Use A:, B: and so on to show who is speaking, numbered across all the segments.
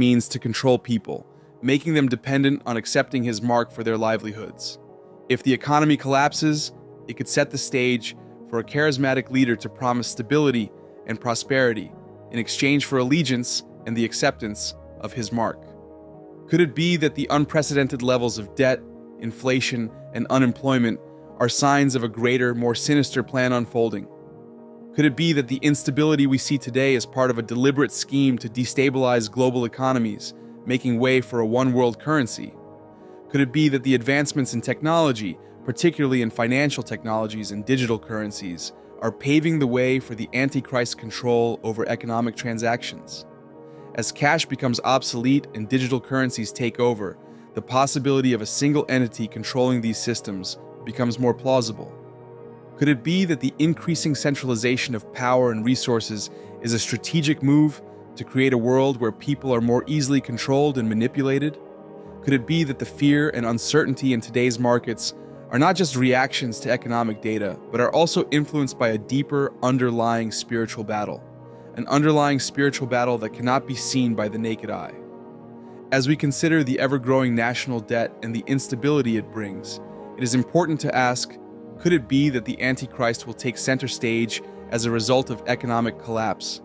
A: means to control people, making them dependent on accepting his mark for their livelihoods. If the economy collapses, it could set the stage for a charismatic leader to promise stability and prosperity in exchange for allegiance and the acceptance of his mark. Could it be that the unprecedented levels of debt, inflation, and unemployment are signs of a greater, more sinister plan unfolding? Could it be that the instability we see today is part of a deliberate scheme to destabilize global economies, making way for a one-world currency? Could it be that the advancements in technology, particularly in financial technologies and digital currencies, are paving the way for the Antichrist's control over economic transactions? As cash becomes obsolete and digital currencies take over, the possibility of a single entity controlling these systems becomes more plausible. Could it be that the increasing centralization of power and resources is a strategic move to create a world where people are more easily controlled and manipulated? Could it be that the fear and uncertainty in today's markets are not just reactions to economic data, but are also influenced by a deeper underlying spiritual battle, an underlying spiritual battle that cannot be seen by the naked eye? As we consider the ever-growing national debt and the instability it brings, it is important to ask, could it be that the Antichrist will take center stage as a result of economic collapse?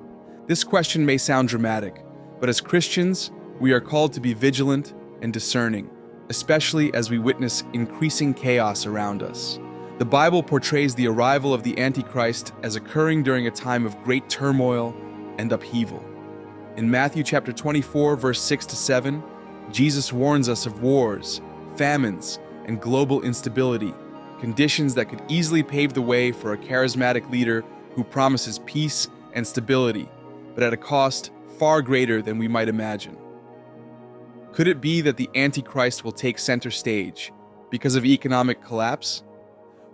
A: This question may sound dramatic, but as Christians, we are called to be vigilant and discerning, especially as we witness increasing chaos around us. The Bible portrays the arrival of the Antichrist as occurring during a time of great turmoil and upheaval. In Matthew chapter 24, verse 6 to 7, Jesus warns us of wars, famines, and global instability, conditions that could easily pave the way for a charismatic leader who promises peace and stability, but at a cost far greater than we might imagine. Could it be that the Antichrist will take center stage because of economic collapse?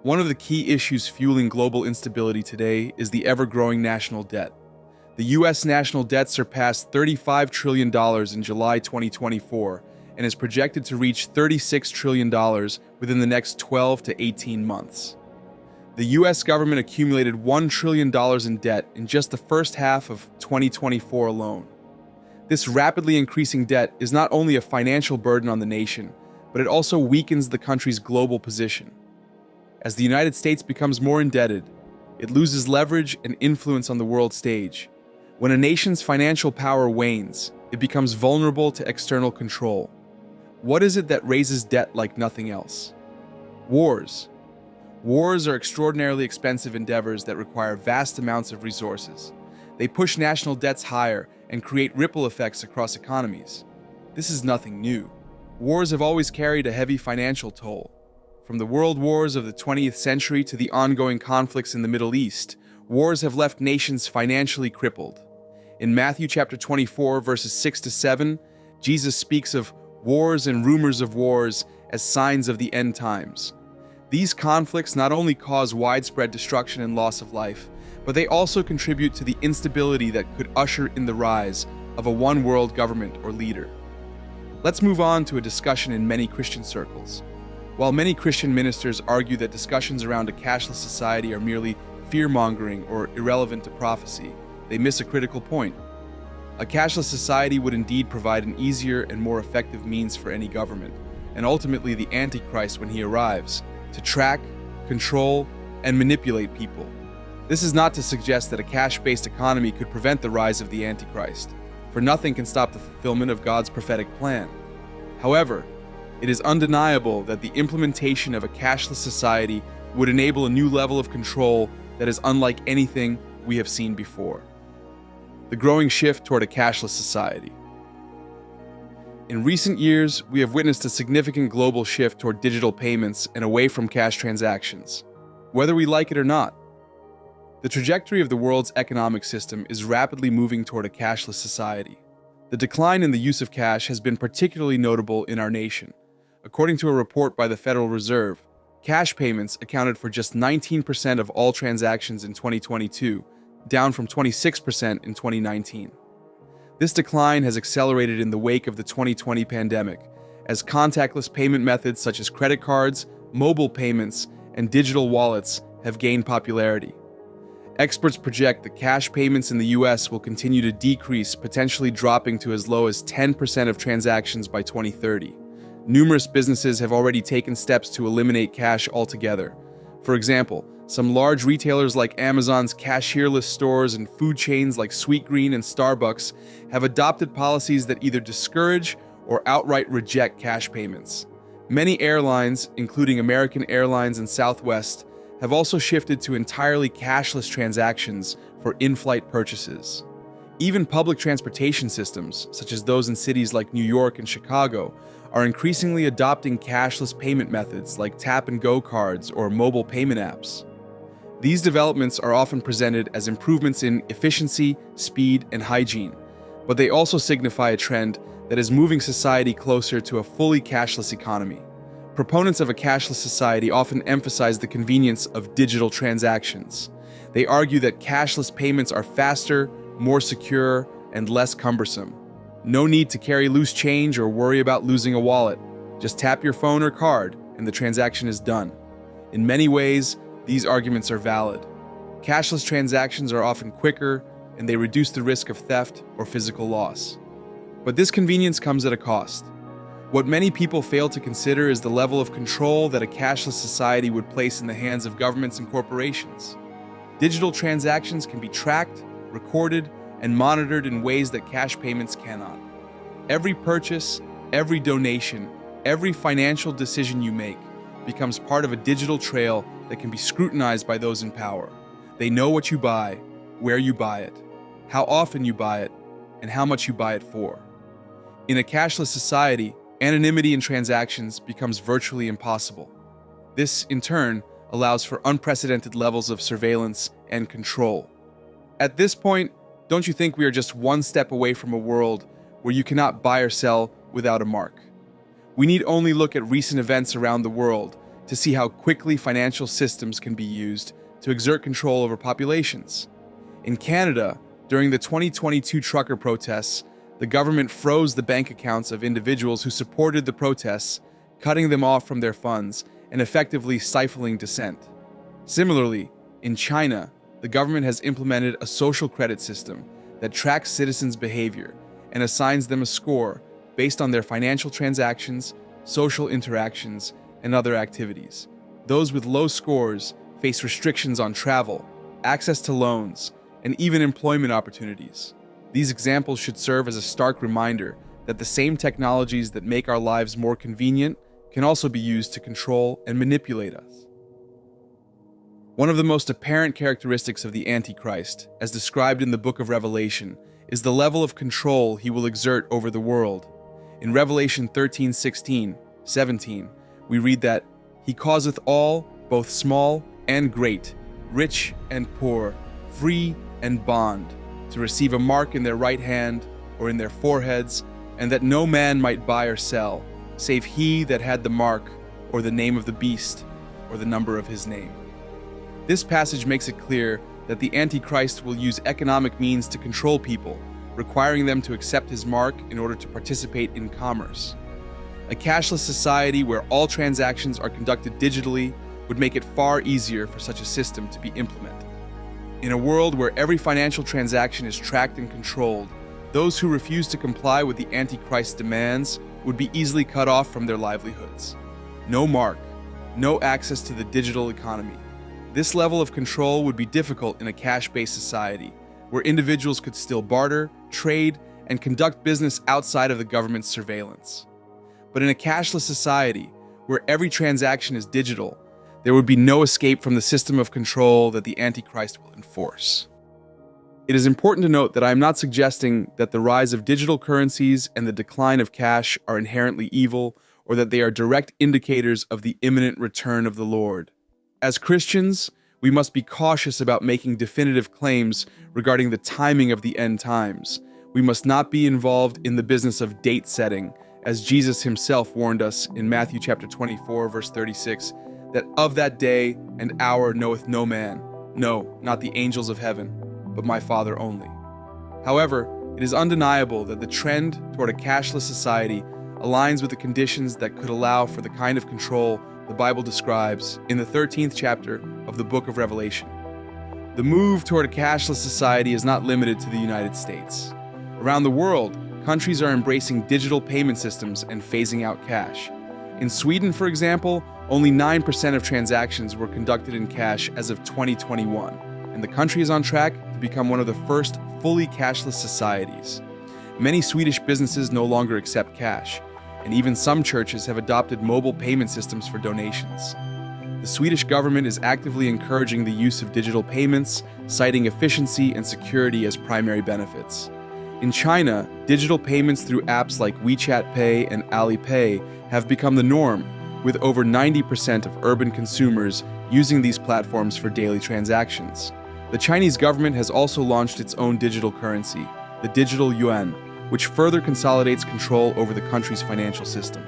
A: One of the key issues fueling global instability today is the ever-growing national debt. The U.S. national debt surpassed $35 trillion in July 2024 and is projected to reach $36 trillion within the next 12 to 18 months. The U.S. government accumulated $1 trillion in debt in just the first half of 2024 alone. This rapidly increasing debt is not only a financial burden on the nation, but it also weakens the country's global position. As the United States becomes more indebted, it loses leverage and influence on the world stage. When a nation's financial power wanes, it becomes vulnerable to external control. What is it that raises debt like nothing else? Wars. Wars are extraordinarily expensive endeavors that require vast amounts of resources. They push national debts higher and create ripple effects across economies. This is nothing new. Wars have always carried a heavy financial toll. From the world wars of the 20th century to the ongoing conflicts in the Middle East, wars have left nations financially crippled. In Matthew chapter 24, verses 6 to 7, Jesus speaks of wars and rumors of wars as signs of the end times. These conflicts not only cause widespread destruction and loss of life, but they also contribute to the instability that could usher in the rise of a one-world government or leader. Let's move on to a discussion in many Christian circles. While many Christian ministers argue that discussions around a cashless society are merely fear-mongering or irrelevant to prophecy, they miss a critical point. A cashless society would indeed provide an easier and more effective means for any government, and ultimately the Antichrist when he arrives, to track, control, and manipulate people. This is not to suggest that a cash-based economy could prevent the rise of the Antichrist, for nothing can stop the fulfillment of God's prophetic plan. However, it is undeniable that the implementation of a cashless society would enable a new level of control that is unlike anything we have seen before. The growing shift toward a cashless society. In recent years, we have witnessed a significant global shift toward digital payments and away from cash transactions, whether we like it or not. The trajectory of the world's economic system is rapidly moving toward a cashless society. The decline in the use of cash has been particularly notable in our nation. According to a report by the Federal Reserve, cash payments accounted for just 19% of all transactions in 2022, down from 26% in 2019. This decline has accelerated in the wake of the 2020 pandemic, as contactless payment methods such as credit cards, mobile payments, and digital wallets have gained popularity. Experts project that cash payments in the US will continue to decrease, potentially dropping to as low as 10% of transactions by 2030. Numerous businesses have already taken steps to eliminate cash altogether. For example, some large retailers like Amazon's cashierless stores and food chains like Sweetgreen and Starbucks have adopted policies that either discourage or outright reject cash payments. Many airlines, including American Airlines and Southwest, have also shifted to entirely cashless transactions for in-flight purchases. Even public transportation systems, such as those in cities like New York and Chicago, are increasingly adopting cashless payment methods like tap-and-go cards or mobile payment apps. These developments are often presented as improvements in efficiency, speed, and hygiene, but they also signify a trend that is moving society closer to a fully cashless economy. Proponents of a cashless society often emphasize the convenience of digital transactions. They argue that cashless payments are faster, more secure, and less cumbersome. No need to carry loose change or worry about losing a wallet. Just tap your phone or card, and the transaction is done. In many ways, these arguments are valid. Cashless transactions are often quicker, and they reduce the risk of theft or physical loss. But this convenience comes at a cost. What many people fail to consider is the level of control that a cashless society would place in the hands of governments and corporations. Digital transactions can be tracked, recorded, and monitored in ways that cash payments cannot. Every purchase, every donation, every financial decision you make becomes part of a digital trail that can be scrutinized by those in power. They know what you buy, where you buy it, how often you buy it, and how much you buy it for. In a cashless society, anonymity in transactions becomes virtually impossible. This, in turn, allows for unprecedented levels of surveillance and control. At this point, don't you think we are just one step away from a world where you cannot buy or sell without a mark? We need only look at recent events around the world to see how quickly financial systems can be used to exert control over populations. In Canada, during the 2022 trucker protests, the government froze the bank accounts of individuals who supported the protests, cutting them off from their funds and effectively stifling dissent. Similarly, in China, the government has implemented a social credit system that tracks citizens' behavior and assigns them a score based on their financial transactions, social interactions, and other activities. Those with low scores face restrictions on travel, access to loans, and even employment opportunities. These examples should serve as a stark reminder that the same technologies that make our lives more convenient can also be used to control and manipulate us. One of the most apparent characteristics of the Antichrist, as described in the book of Revelation, is the level of control he will exert over the world. In Revelation 13:16, 17, we read that he causeth all, both small and great, rich and poor, free and bond, to receive a mark in their right hand or in their foreheads, and that no man might buy or sell, save he that had the mark, or the name of the beast, or the number of his name. This passage makes it clear that the Antichrist will use economic means to control people, requiring them to accept his mark in order to participate in commerce. A cashless society where all transactions are conducted digitally would make it far easier for such a system to be implemented. In a world where every financial transaction is tracked and controlled, those who refuse to comply with the Antichrist's demands would be easily cut off from their livelihoods. No mark, no access to the digital economy. This level of control would be difficult in a cash-based society, where individuals could still barter, trade, and conduct business outside of the government's surveillance. But in a cashless society, where every transaction is digital, there would be no escape from the system of control that the Antichrist will enforce. It is important to note that I am not suggesting that the rise of digital currencies and the decline of cash are inherently evil, or that they are direct indicators of the imminent return of the Lord. As Christians, we must be cautious about making definitive claims regarding the timing of the end times. We must not be involved in the business of date setting, as Jesus himself warned us in Matthew chapter 24, verse 36, that of that day and hour knoweth no man, no, not the angels of heaven, but my Father only. However, it is undeniable that the trend toward a cashless society aligns with the conditions that could allow for the kind of control the Bible describes in the 13th chapter of the book of Revelation. The move toward a cashless society is not limited to the United States. Around the world, countries are embracing digital payment systems and phasing out cash. In Sweden, for example, only 9% of transactions were conducted in cash as of 2021, and the country is on track to become one of the first fully cashless societies. Many Swedish businesses no longer accept cash, and even some churches have adopted mobile payment systems for donations. The Swedish government is actively encouraging the use of digital payments, citing efficiency and security as primary benefits. In China, digital payments through apps like WeChat Pay and Alipay have become the norm, with over 90% of urban consumers using these platforms for daily transactions. The Chinese government has also launched its own digital currency, the digital yuan, which further consolidates control over the country's financial system.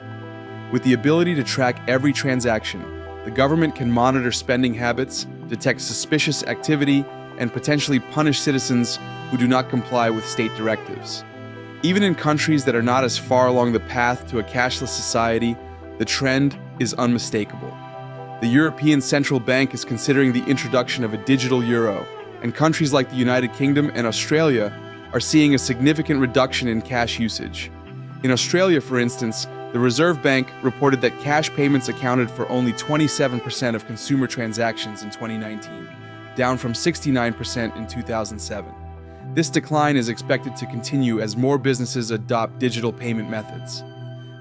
A: With the ability to track every transaction, the government can monitor spending habits, detect suspicious activity, and potentially punish citizens who do not comply with state directives. Even in countries that are not as far along the path to a cashless society, the trend is unmistakable. The European Central Bank is considering the introduction of a digital euro, and countries like the United Kingdom and Australia are seeing a significant reduction in cash usage. In Australia, for instance, the Reserve Bank reported that cash payments accounted for only 27% of consumer transactions in 2019, down from 69% in 2007. This decline is expected to continue as more businesses adopt digital payment methods.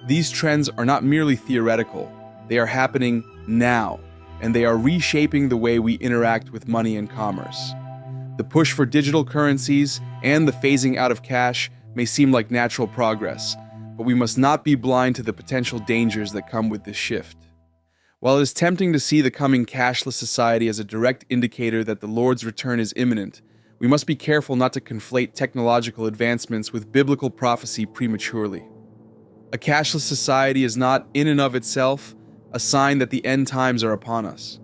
A: These trends are not merely theoretical, they are happening now, and they are reshaping the way we interact with money and commerce. The push for digital currencies and the phasing out of cash may seem like natural progress, but we must not be blind to the potential dangers that come with this shift. While it is tempting to see the coming cashless society as a direct indicator that the Lord's return is imminent, we must be careful not to conflate technological advancements with biblical prophecy prematurely. A cashless society is not, in and of itself, a sign that the end times are upon us.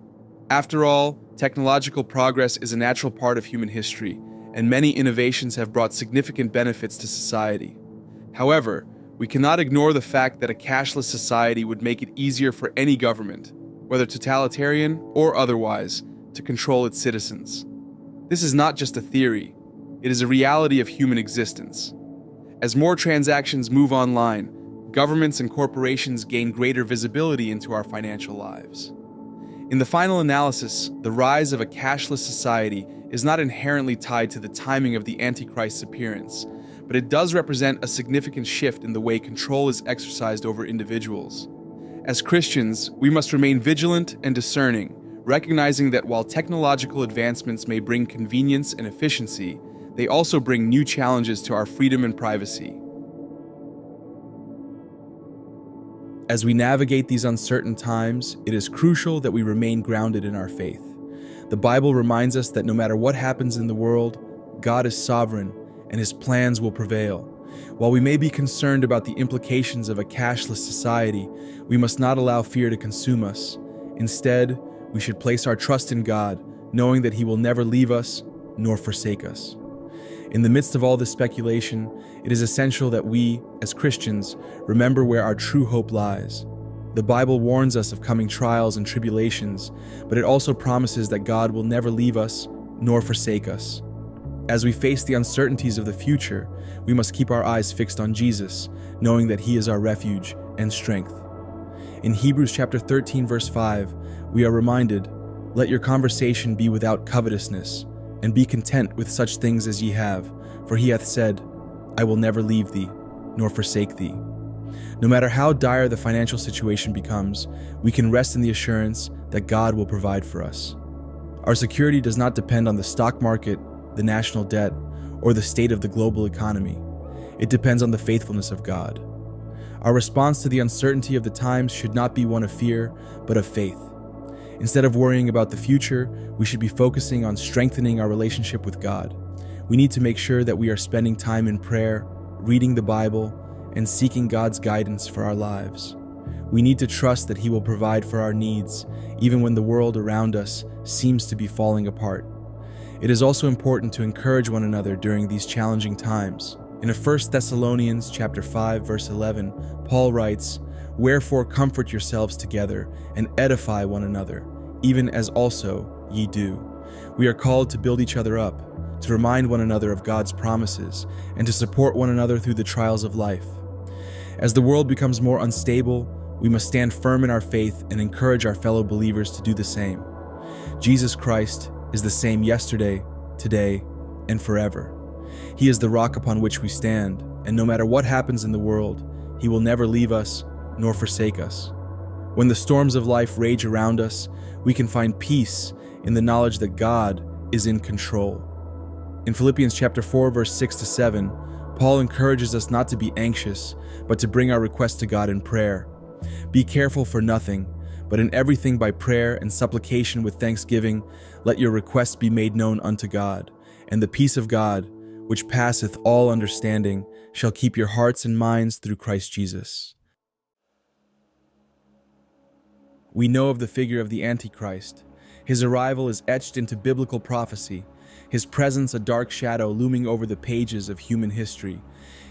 A: After all, technological progress is a natural part of human history, and many innovations have brought significant benefits to society. However, we cannot ignore the fact that a cashless society would make it easier for any government, whether totalitarian or otherwise, to control its citizens. This is not just a theory, it is a reality of human existence. As more transactions move online, governments and corporations gain greater visibility into our financial lives. In the final analysis, the rise of a cashless society is not inherently tied to the timing of the Antichrist's appearance, but it does represent a significant shift in the way control is exercised over individuals. As Christians, we must remain vigilant and discerning, recognizing that while technological advancements may bring convenience and efficiency, they also bring new challenges to our freedom and privacy. As we navigate these uncertain times, it is crucial that we remain grounded in our faith. The Bible reminds us that no matter what happens in the world, God is sovereign and His plans will prevail. While we may be concerned about the implications of a cashless society, we must not allow fear to consume us. Instead, we should place our trust in God, knowing that He will never leave us nor forsake us. In the midst of all this speculation, it is essential that we, as Christians, remember where our true hope lies. The Bible warns us of coming trials and tribulations, but it also promises that God will never leave us nor forsake us. As we face the uncertainties of the future, we must keep our eyes fixed on Jesus, knowing that He is our refuge and strength. In Hebrews chapter 13, verse 5, we are reminded, "Let your conversation be without covetousness, and be content with such things as ye have, for He hath said, I will never leave thee, nor forsake thee." No matter how dire the financial situation becomes, we can rest in the assurance that God will provide for us. Our security does not depend on the stock market, the national debt, or the state of the global economy. It depends on the faithfulness of God. Our response to the uncertainty of the times should not be one of fear, but of faith. Instead of worrying about the future, we should be focusing on strengthening our relationship with God. We need to make sure that we are spending time in prayer, reading the Bible, and seeking God's guidance for our lives. We need to trust that He will provide for our needs, even when the world around us seems to be falling apart. It is also important to encourage one another during these challenging times. In 1 Thessalonians chapter 5, verse 11, Paul writes, "Wherefore comfort yourselves together, and edify one another, even as also ye do." We are called to build each other up, to remind one another of God's promises, and to support one another through the trials of life. As the world becomes more unstable, we must stand firm in our faith and encourage our fellow believers to do the same. Jesus Christ is the same yesterday, today, and forever. He is the rock upon which we stand, and no matter what happens in the world, He will never leave us nor forsake us. When the storms of life rage around us, we can find peace in the knowledge that God is in control. In Philippians chapter 4, verse 6 to 7, Paul encourages us not to be anxious, but to bring our requests to God in prayer. Be careful for nothing, but in everything by prayer and supplication with thanksgiving, let your requests be made known unto God, and the peace of God, which passeth all understanding, shall keep your hearts and minds through Christ Jesus. We know of the figure of the Antichrist. His arrival is etched into biblical prophecy, his presence a dark shadow looming over the pages of human history.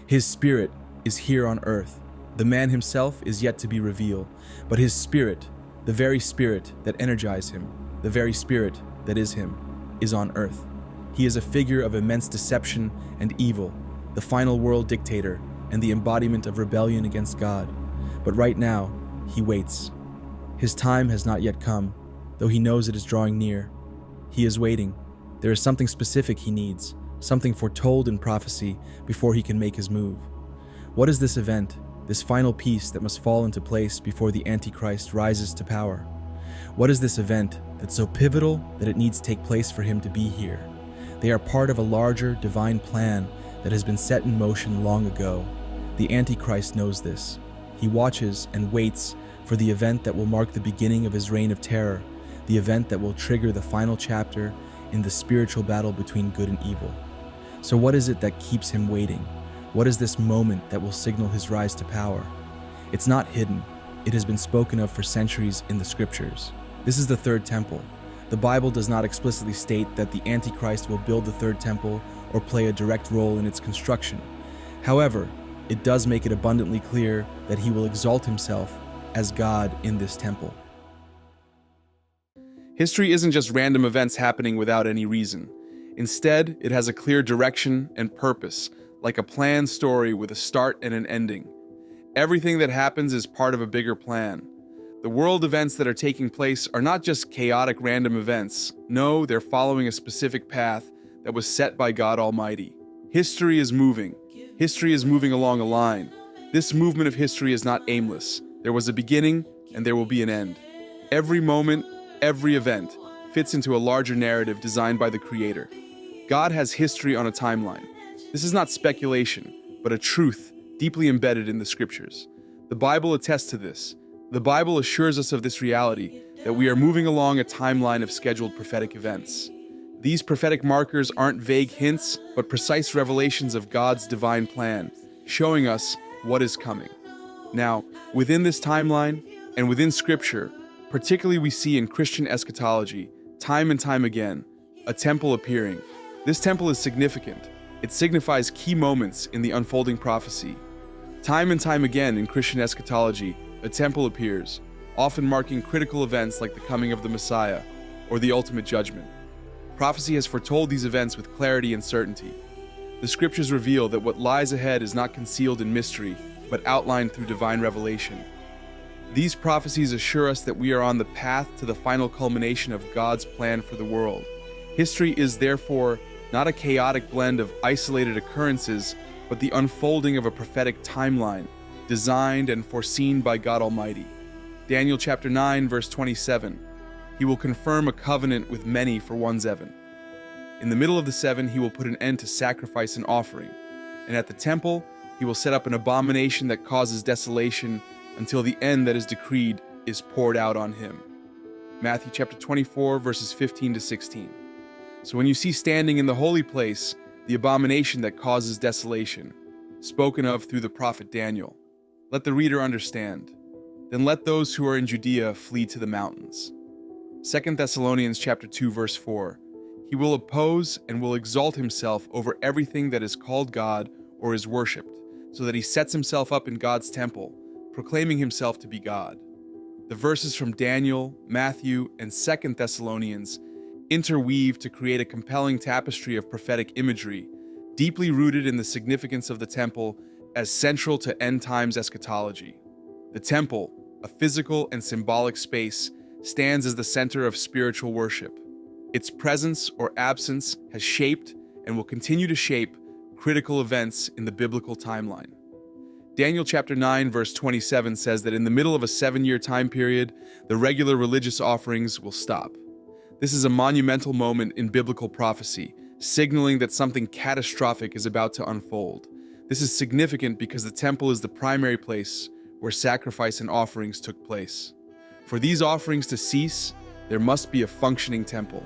A: His spirit is here on earth. The man himself is yet to be revealed, but his spirit, the very spirit that energizes him, the very spirit that is him, is on earth. He is a figure of immense deception and evil, the final world dictator and the embodiment of rebellion against God. But right now, he waits. His time has not yet come, though he knows it is drawing near. He is waiting. There is something specific he needs, something foretold in prophecy before he can make his move. What is this event, this final piece that must fall into place before the Antichrist rises to power? What is this event that's so pivotal that it needs to take place for him to be here? They are part of a larger divine plan that has been set in motion long ago. The Antichrist knows this. He watches and waits for the event that will mark the beginning of his reign of terror, the event that will trigger the final chapter in the spiritual battle between good and evil. So what is it that keeps him waiting? What is this moment that will signal his rise to power? It's not hidden. It has been spoken of for centuries in the scriptures. This is the third temple. The Bible does not explicitly state that the Antichrist will build the third temple or play a direct role in its construction. However, it does make it abundantly clear that he will exalt himself as God in this temple. History isn't just random events happening without any reason. Instead, it has a clear direction and purpose, like a planned story with a start and an ending. Everything that happens is part of a bigger plan. The world events that are taking place are not just chaotic random events. No, they're following a specific path that was set by God Almighty. History is moving. History is moving along a line. This movement of history is not aimless. There was a beginning, and there will be an end. Every moment, every event fits into a larger narrative designed by the Creator. God has history on a timeline. This is not speculation, but a truth deeply embedded in the Scriptures. The Bible attests to this. The Bible assures us of this reality, that we are moving along a timeline of scheduled prophetic events. These prophetic markers aren't vague hints, but precise revelations of God's divine plan, showing us what is coming. Now, within this timeline and within Scripture, particularly we see in Christian eschatology, time and time again, a temple appearing. This temple is significant. It signifies key moments in the unfolding prophecy. Time and time again in Christian eschatology, a temple appears, often marking critical events like the coming of the Messiah or the ultimate judgment. Prophecy has foretold these events with clarity and certainty. The Scriptures reveal that what lies ahead is not concealed in mystery, but outlined through divine revelation. These prophecies assure us that we are on the path to the final culmination of God's plan for the world. History is therefore not a chaotic blend of isolated occurrences, but the unfolding of a prophetic timeline, designed and foreseen by God Almighty. Daniel chapter 9, verse 27. He will confirm a covenant with many for one seven. In the middle of the seven, he will put an end to sacrifice and offering. And at the temple, he will set up an abomination that causes desolation until the end that is decreed is poured out on him. Matthew chapter 24, verses 15 to 16. So when you see standing in the holy place the abomination that causes desolation, spoken of through the prophet Daniel, let the reader understand. Then let those who are in Judea flee to the mountains. 2 Thessalonians chapter 2, verse 4. He will oppose and will exalt himself over everything that is called God or is worshipped, so that he sets himself up in God's temple, proclaiming himself to be God. The verses from Daniel, Matthew, and 2 Thessalonians interweave to create a compelling tapestry of prophetic imagery, deeply rooted in the significance of the temple as central to end times eschatology. The temple, a physical and symbolic space, stands as the center of spiritual worship. Its presence or absence has shaped and will continue to shape critical events in the biblical timeline. Daniel chapter 9 verse 27 says that in the middle of a 7-year time period, the regular religious offerings will stop. This is a monumental moment in biblical prophecy, signaling that something catastrophic is about to unfold. This is significant because the temple is the primary place where sacrifice and offerings took place. For these offerings to cease, there must be a functioning temple.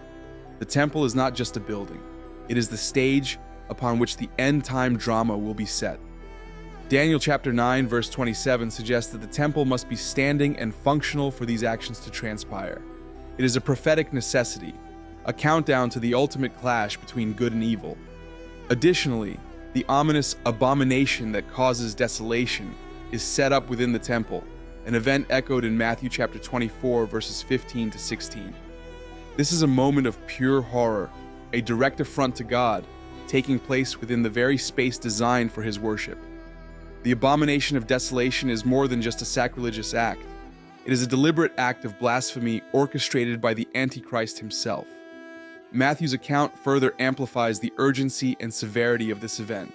A: The temple is not just a building. It is the stage upon which the end-time drama will be set. Daniel chapter 9 verse 27 suggests that the temple must be standing and functional for these actions to transpire. It is a prophetic necessity, a countdown to the ultimate clash between good and evil. Additionally, the ominous abomination that causes desolation is set up within the temple, an event echoed in Matthew chapter 24 verses 15 to 16. This is a moment of pure horror, a direct affront to God, taking place within the very space designed for his worship. The abomination of desolation is more than just a sacrilegious act. It is a deliberate act of blasphemy orchestrated by the Antichrist himself. Matthew's account further amplifies the urgency and severity of this event.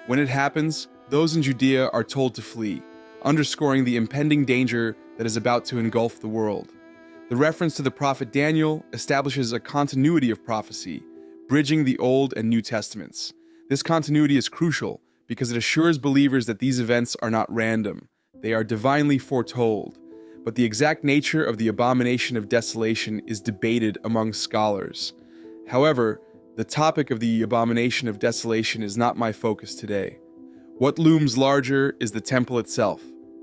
A: When it happens, those in Judea are told to flee, underscoring the impending danger that is about to engulf the world. The reference to the prophet Daniel establishes a continuity of prophecy, bridging the Old and New Testaments. This continuity is crucial because it assures believers that these events are not random. They are divinely foretold. But the exact nature of the abomination of desolation is debated among scholars. However, the topic of the abomination of desolation is not my focus today. What looms larger is the temple itself,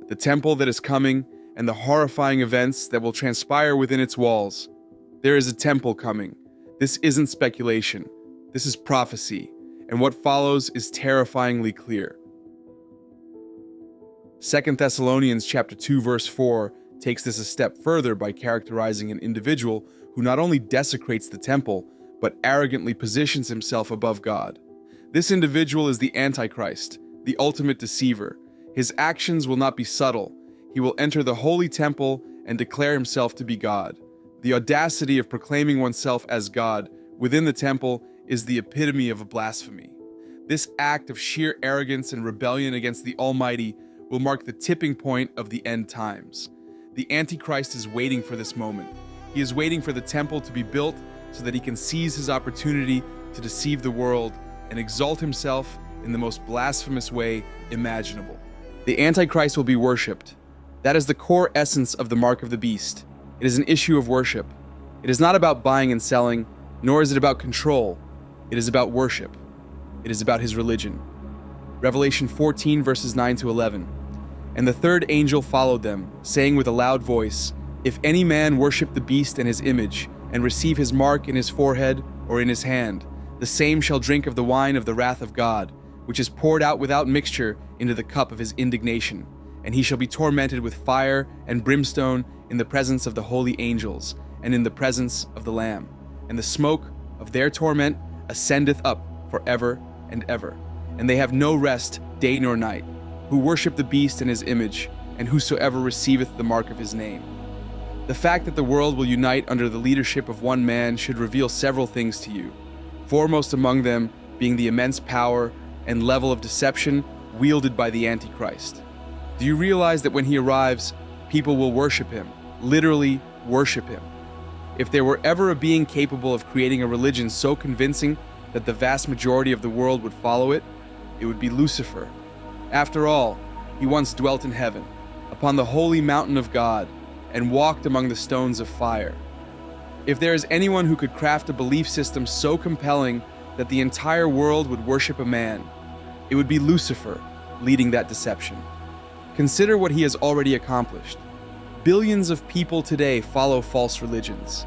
A: the temple that is coming, and the horrifying events that will transpire within its walls. There is a temple coming. This isn't speculation. This is prophecy, and what follows is terrifyingly clear. 2 Thessalonians chapter 2 verse 4 takes this a step further by characterizing an individual who not only desecrates the temple, but arrogantly positions himself above God. This individual is the Antichrist, the ultimate deceiver. His actions will not be subtle. He will enter the holy temple and declare himself to be God. The audacity of proclaiming oneself as God within the temple is the epitome of a blasphemy. This act of sheer arrogance and rebellion against the Almighty will mark the tipping point of the end times. The Antichrist is waiting for this moment. He is waiting for the temple to be built so that he can seize his opportunity to deceive the world and exalt himself in the most blasphemous way imaginable. The Antichrist will be worshipped. That is the core essence of the mark of the beast. It is an issue of worship. It is not about buying and selling, nor is it about control. It is about worship. It is about his religion. Revelation 14 verses 9 to 11. And the third angel followed them, saying with a loud voice, "If any man worship the beast and his image, and receive his mark in his forehead or in his hand, the same shall drink of the wine of the wrath of God, which is poured out without mixture into the cup of his indignation. And he shall be tormented with fire and brimstone in the presence of the holy angels, and in the presence of the Lamb. And the smoke of their torment ascendeth up forever and ever. And they have no rest day nor night, who worship the beast and his image, and whosoever receiveth the mark of his name." The fact that the world will unite under the leadership of one man should reveal several things to you, foremost among them being the immense power and level of deception wielded by the Antichrist. Do you realize that when he arrives, people will worship him, literally worship him? If there were ever a being capable of creating a religion so convincing that the vast majority of the world would follow it, it would be Lucifer. After all, he once dwelt in heaven, upon the holy mountain of God, and walked among the stones of fire. If there is anyone who could craft a belief system so compelling that the entire world would worship a man, it would be Lucifer leading that deception. Consider what he has already accomplished. Billions of people today follow false religions.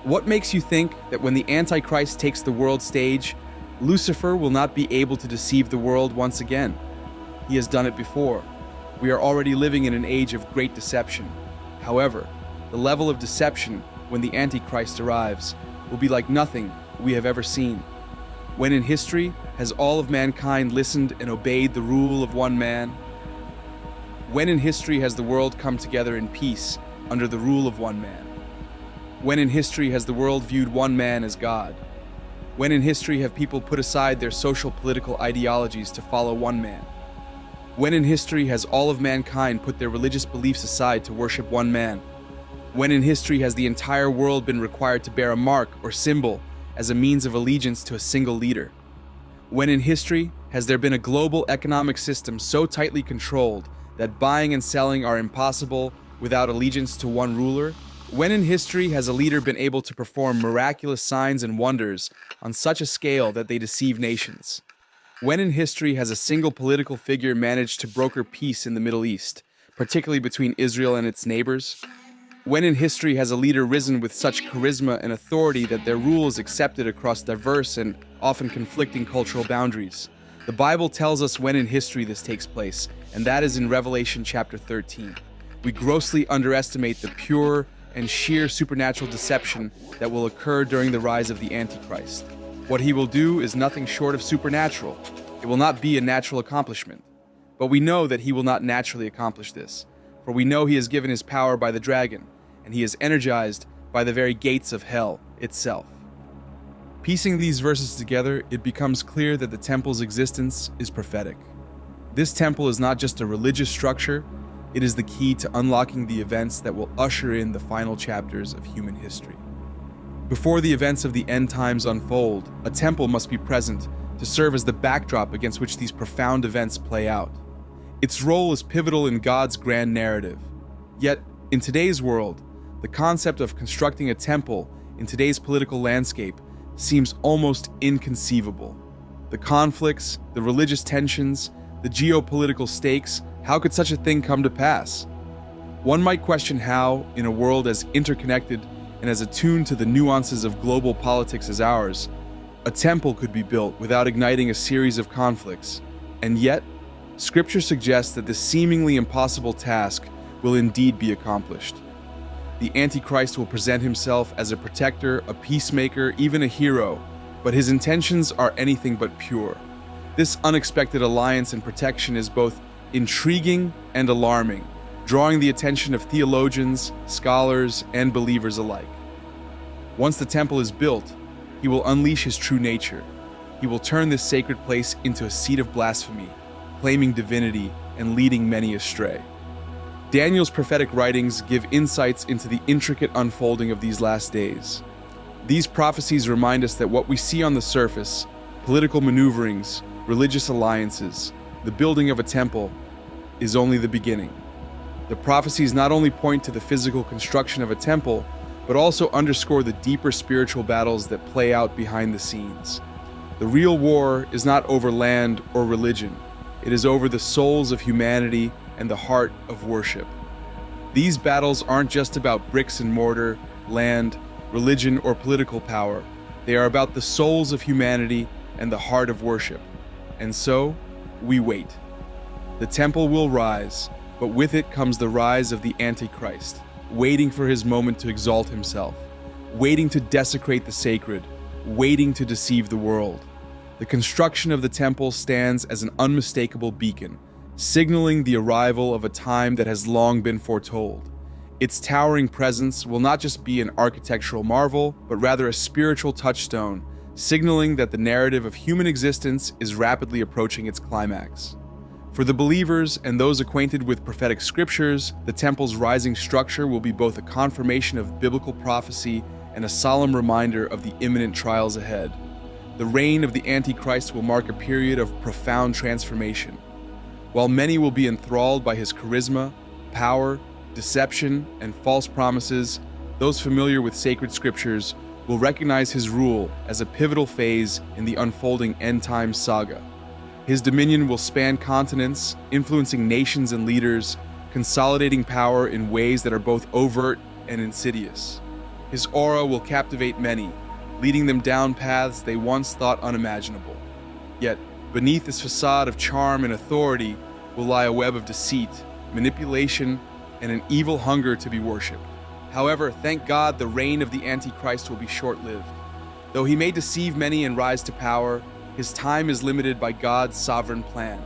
A: What makes you think that when the Antichrist takes the world stage, Lucifer will not be able to deceive the world once again? He has done it before. We are already living in an age of great deception. However, the level of deception when the Antichrist arrives will be like nothing we have ever seen. When in history has all of mankind listened and obeyed the rule of one man? When in history has the world come together in peace under the rule of one man? When in history has the world viewed one man as God? When in history have people put aside their social political ideologies to follow one man? When in history has all of mankind put their religious beliefs aside to worship one man? When in history has the entire world been required to bear a mark or symbol as a means of allegiance to a single leader? When in history has there been a global economic system so tightly controlled that buying and selling are impossible without allegiance to one ruler? When in history has a leader been able to perform miraculous signs and wonders on such a scale that they deceive nations? When in history has a single political figure managed to broker peace in the Middle East, particularly between Israel and its neighbors? When in history has a leader risen with such charisma and authority that their rule is accepted across diverse and often conflicting cultural boundaries? The Bible tells us when in history this takes place, and that is in Revelation chapter 13. We grossly underestimate the pure and sheer supernatural deception that will occur during the rise of the Antichrist. What he will do is nothing short of supernatural. It will not be a natural accomplishment. But we know that he will not naturally accomplish this, for we know he is given his power by the dragon, and he is energized by the very gates of hell itself. Piecing these verses together, it becomes clear that the temple's existence is prophetic. This temple is not just a religious structure, it is the key to unlocking the events that will usher in the final chapters of human history. Before the events of the end times unfold, a temple must be present to serve as the backdrop against which these profound events play out. Its role is pivotal in God's grand narrative. Yet, in today's world, the concept of constructing a temple in today's political landscape seems almost inconceivable. The conflicts, the religious tensions, the geopolitical stakes, how could such a thing come to pass? One might question how, in a world as interconnected and as attuned to the nuances of global politics as ours, a temple could be built without igniting a series of conflicts. And yet, Scripture suggests that this seemingly impossible task will indeed be accomplished. The Antichrist will present himself as a protector, a peacemaker, even a hero, but his intentions are anything but pure. This unexpected alliance and protection is both intriguing and alarming, drawing the attention of theologians, scholars, and believers alike. Once the temple is built, he will unleash his true nature. He will turn this sacred place into a seat of blasphemy, claiming divinity and leading many astray. Daniel's prophetic writings give insights into the intricate unfolding of these last days. These prophecies remind us that what we see on the surface, political maneuverings, religious alliances, the building of a temple, is only the beginning. The prophecies not only point to the physical construction of a temple, but also underscore the deeper spiritual battles that play out behind the scenes. The real war is not over land or religion. It is over the souls of humanity and the heart of worship. These battles aren't just about bricks and mortar, land, religion, or political power. They are about the souls of humanity and the heart of worship. And so, we wait. The temple will rise, but with it comes the rise of the Antichrist, waiting for his moment to exalt himself, waiting to desecrate the sacred, waiting to deceive the world. The construction of the temple stands as an unmistakable beacon, signaling the arrival of a time that has long been foretold. Its towering presence will not just be an architectural marvel, but rather a spiritual touchstone, signaling that the narrative of human existence is rapidly approaching its climax. For the believers and those acquainted with prophetic scriptures, the temple's rising structure will be both a confirmation of biblical prophecy and a solemn reminder of the imminent trials ahead. The reign of the Antichrist will mark a period of profound transformation. While many will be enthralled by his charisma, power, deception, and false promises, those familiar with sacred scriptures will recognize his rule as a pivotal phase in the unfolding end-time saga. His dominion will span continents, influencing nations and leaders, consolidating power in ways that are both overt and insidious. His aura will captivate many, leading them down paths they once thought unimaginable. Yet, beneath this facade of charm and authority will lie a web of deceit, manipulation, and an evil hunger to be worshipped. However, thank God the reign of the Antichrist will be short-lived. Though he may deceive many and rise to power, his time is limited by God's sovereign plan.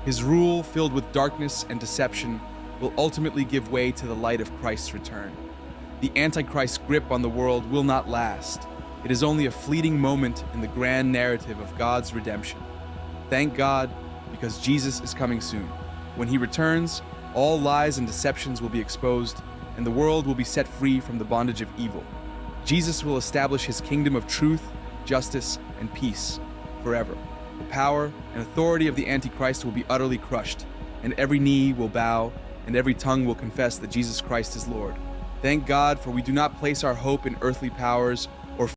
A: His rule, filled with darkness and deception, will ultimately give way to the light of Christ's return. The Antichrist's grip on the world will not last. It is only a fleeting moment in the grand narrative of God's redemption. Thank God, because Jesus is coming soon. When he returns, all lies and deceptions will be exposed, and the world will be set free from the bondage of evil. Jesus will establish his kingdom of truth, justice, and peace forever. The power and authority of the Antichrist will be utterly crushed, and every knee will bow, and every tongue will confess that Jesus Christ is Lord. Thank God, for we do not place our hope in earthly powers